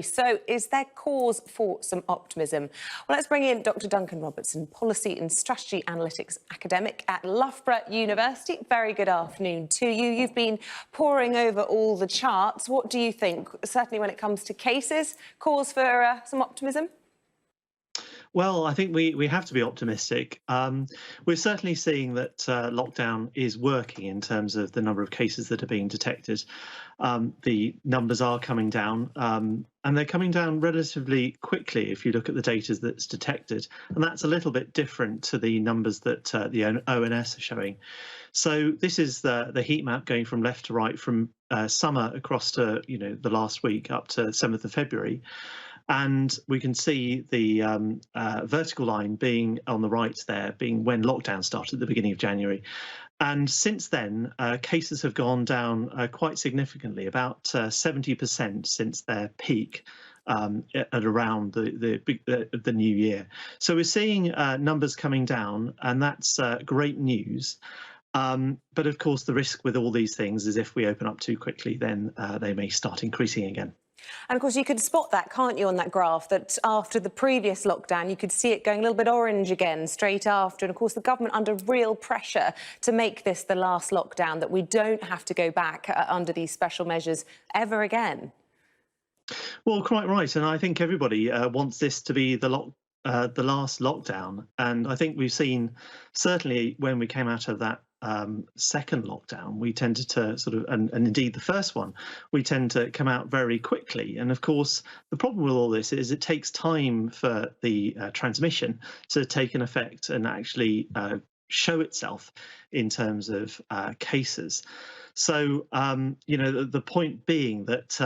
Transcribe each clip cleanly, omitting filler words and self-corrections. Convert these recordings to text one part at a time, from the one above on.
So, is there cause for some optimism? Well, let's bring in Dr. Duncan Robertson, Policy and Strategy Analytics academic at Loughborough University. Very good afternoon to you. You've been poring over all the charts. What do you think? Certainly when it comes to cases, cause for some optimism? Well, I think we have to be optimistic. We're certainly seeing that lockdown is working in terms of the number of cases that are being detected. The numbers are coming down, and they're coming down relatively quickly if you look at the data that's detected. And that's a little bit different to the numbers that the ONS are showing. So this is the heat map going from left to right, from summer across to the last week up to 7th of February. And we can see the vertical line being on the right there, being when lockdown started at the beginning of January. And since then, cases have gone down quite significantly, about 70% since their peak at around the new year. So we're seeing numbers coming down, and that's great news. But of course, the risk with all these things is if we open up too quickly, then they may start increasing again. And of course, you could spot that, can't you, on that graph, that after the previous lockdown, you could see it going a little bit orange again straight after. And of course, the government under real pressure to make this the last lockdown, that we don't have to go back under these special measures ever again. Well, quite right. And I think everybody wants this to be the last lockdown. And I think we've seen, certainly when we came out of that second lockdown, we tended to sort of, and indeed the first one, we tend to come out very quickly. And of course, the problem with all this is it takes time for the transmission to take an effect and actually show itself in terms of cases. So, the point being that,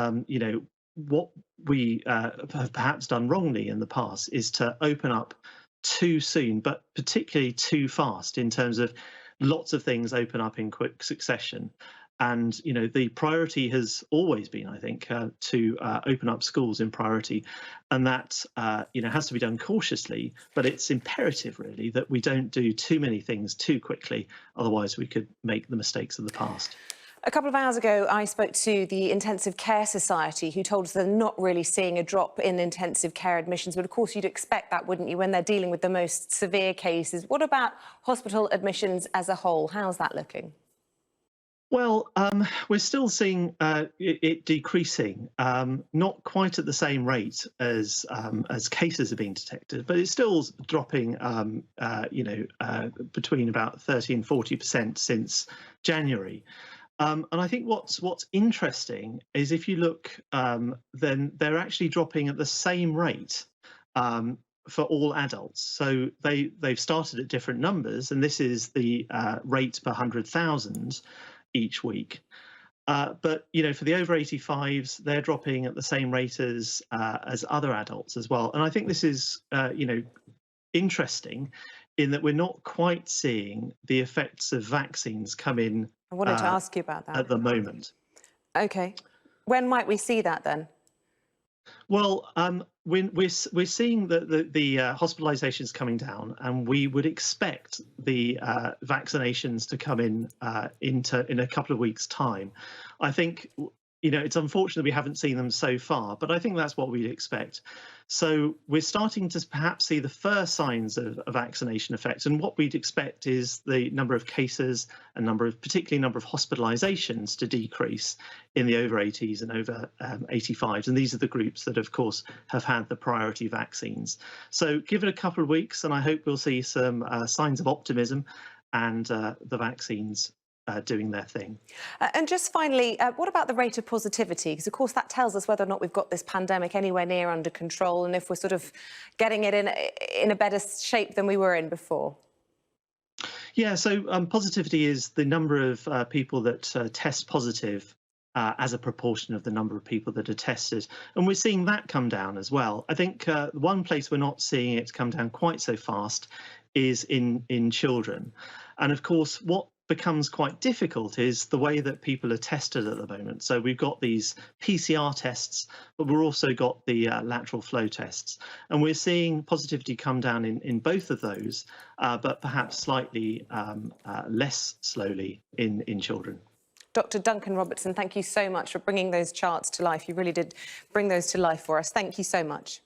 what we have perhaps done wrongly in the past is to open up too soon, but particularly too fast in terms of lots of things open up in quick succession. And, the priority has always been, I think, to open up schools in priority. And that, has to be done cautiously, but it's imperative, really, that we don't do too many things too quickly. Otherwise, we could make the mistakes of the past. A couple of hours ago, I spoke to the Intensive Care Society, who told us they're not really seeing a drop in intensive care admissions. But of course, you'd expect that, wouldn't you, when they're dealing with the most severe cases? What about hospital admissions as a whole? How's that looking? Well, we're still seeing it decreasing, not quite at the same rate as cases are being detected, but it's still dropping, between about 30 and 40% since January. And I think what's interesting is if you look, then they're actually dropping at the same rate for all adults. So they've started at different numbers, and this is the rate per 100,000 each week. But for the over 85s, they're dropping at the same rate as other adults as well. And I think this is interesting in that we're not quite seeing the effects of vaccines come in. I wanted to ask you about that. At the moment. OK. When might we see that then? Well, we're seeing the hospitalizations coming down, and we would expect the vaccinations to come in a couple of weeks' time. I think it's unfortunate we haven't seen them so far, but I think that's what we'd expect. So we're starting to perhaps see the first signs of a vaccination effect, and what we'd expect is the number of cases and particularly number of hospitalizations to decrease in the over 80s and over 85s. And these are the groups that, of course, have had the priority vaccines. So give it a couple of weeks, and I hope we'll see some signs of optimism and the vaccines doing their thing. And just finally, what about the rate of positivity? Because, of course, that tells us whether or not we've got this pandemic anywhere near under control, and if we're sort of getting it in a better shape than we were in before. Yeah, so positivity is the number of people that test positive as a proportion of the number of people that are tested. And we're seeing that come down as well. I think one place we're not seeing it come down quite so fast is in children. And of course, what becomes quite difficult is the way that people are tested at the moment. So we've got these PCR tests, but we've also got the lateral flow tests. And we're seeing positivity come down in both of those, but perhaps slightly less slowly in children. Dr. Duncan Robertson, thank you so much for bringing those charts to life. You really did bring those to life for us. Thank you so much.